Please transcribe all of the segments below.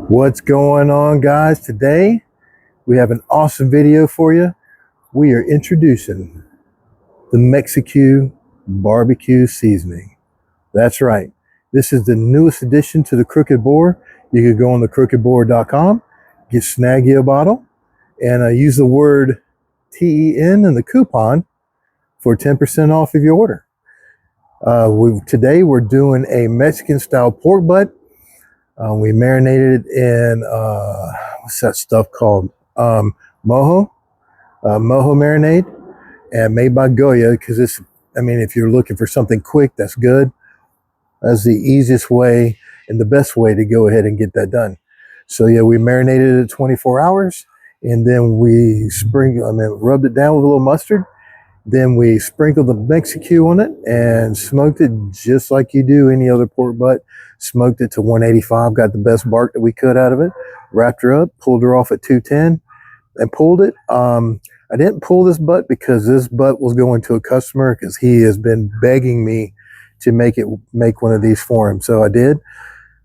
What's going on, guys? Today we have an awesome video for you. We are introducing the Mexi-Que BBQ Seasoning. That's right. This is the newest addition to the Crooked Boar. You could go on the crookedboar.com, snag you a bottle, and use the word TEN in the coupon for 10% off of your order. Today we're doing a Mexican style pork butt. We marinated it in, what's that stuff called? Mojo marinade, and made by Goya, because if you're looking for something quick, that's good. That's the easiest way and the best way to go ahead and get that done. So yeah, we marinated it 24 hours, and then we rubbed it down with a little mustard. Then we sprinkled the Mexi-Que on it and smoked it just like you do any other pork butt. Smoked it to 185, got the best bark that we could out of it, wrapped her up, pulled her off at 210, and pulled it. I didn't pull this butt because this butt was going to a customer, because he has been begging me to make one of these for him. So I did.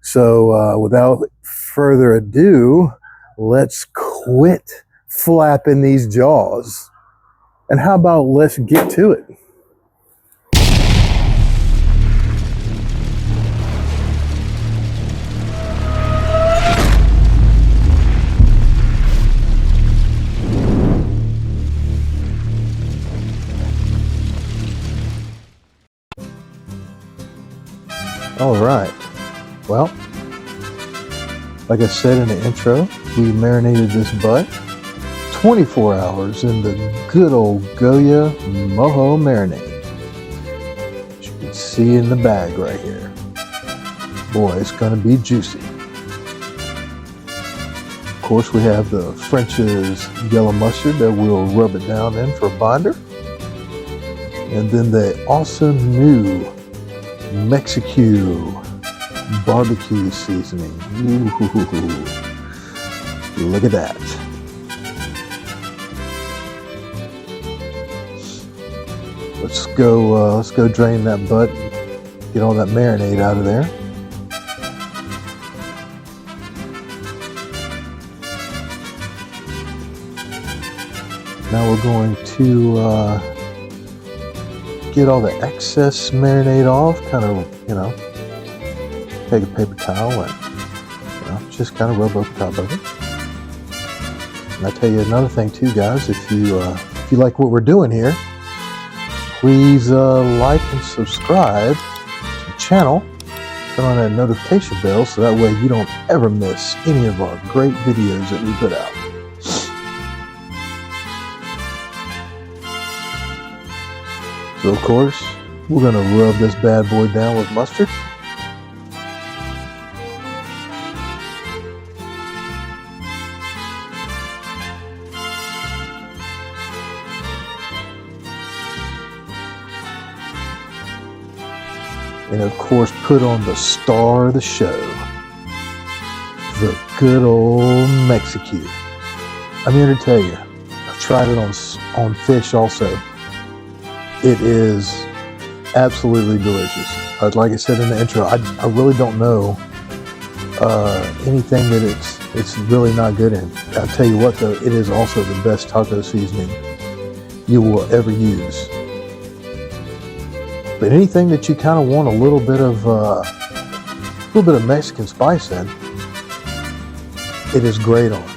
So without further ado, let's quit flapping these jaws. And how about let's get to it? All right. Well, like I said in the intro, we marinated this butt 24 hours in the good old Goya Mojo marinade. As you can see in the bag right here. Boy, it's going to be juicy. Of course, we have the French's yellow mustard that we'll rub it down in for a binder. And then the awesome new Mexi-Que BBQ Seasoning. Ooh, look at that. Let's go drain that butt, get all that marinade out of there. Now we're going to get all the excess marinade off, take a paper towel and just kind of rub over top of it. And I tell you another thing too, guys, if you like what we're doing here, please like and subscribe to the channel. Turn on that notification bell so that way you don't ever miss any of our great videos that we put out. So of course, we're going to rub this bad boy down with mustard. And of course, put on the star of the show, the good old Mexi-Que. I'm here to tell you, I've tried it on fish also. It is absolutely delicious. Like I said in the intro, I really don't know anything that it's really not good in. I'll tell you what though, it is also the best taco seasoning you will ever use. But anything that you kind of want a little bit of Mexican spice in, it is great on.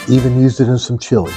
Even used it in some chili.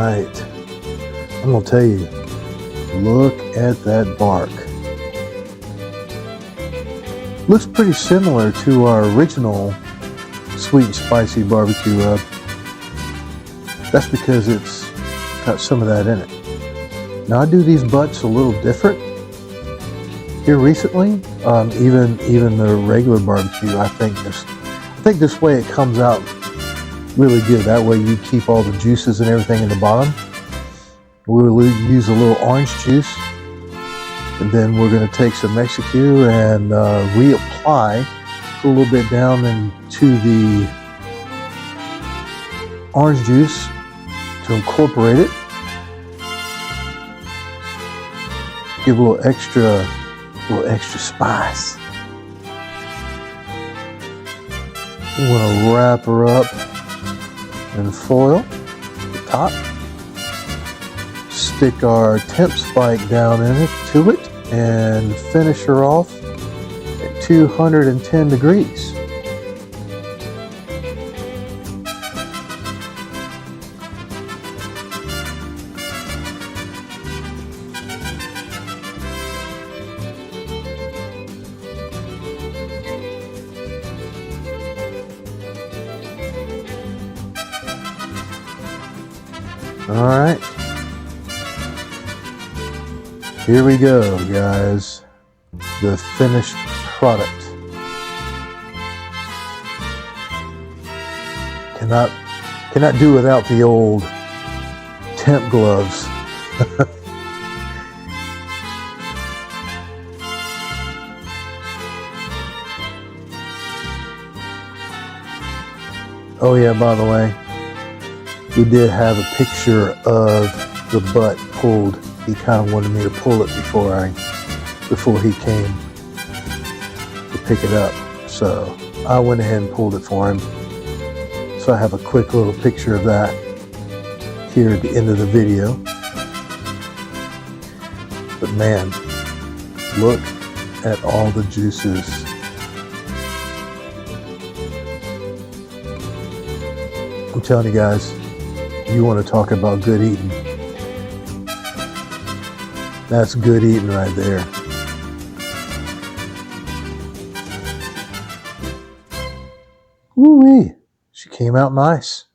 right. I'm gonna tell you, look at that bark. Looks pretty similar to our original sweet and spicy barbecue rub. That's because it's got some of that in it. Now I do these butts a little different here recently. Even the regular barbecue, I think this way it comes out really good. That way you keep all the juices and everything in the bottom. We'll use a little orange juice, and then we're going to take some Mexi-Que and reapply a little bit down into the orange juice to incorporate it. Give a little extra spice. We want to wrap her up in foil at the top. Stick our temp spike down to it and finish her off at 210 degrees. All right. Here we go, guys. The finished product. Cannot do without the old temp gloves. Oh yeah, by the way, we did have a picture of the butt pulled. He kind of wanted me to pull it before he came to pick it up. So I went ahead and pulled it for him. So I have a quick little picture of that here at the end of the video. But man, look at all the juices. I'm telling you guys, you want to talk about good eating. That's good eating right there. Woo-wee. She came out nice.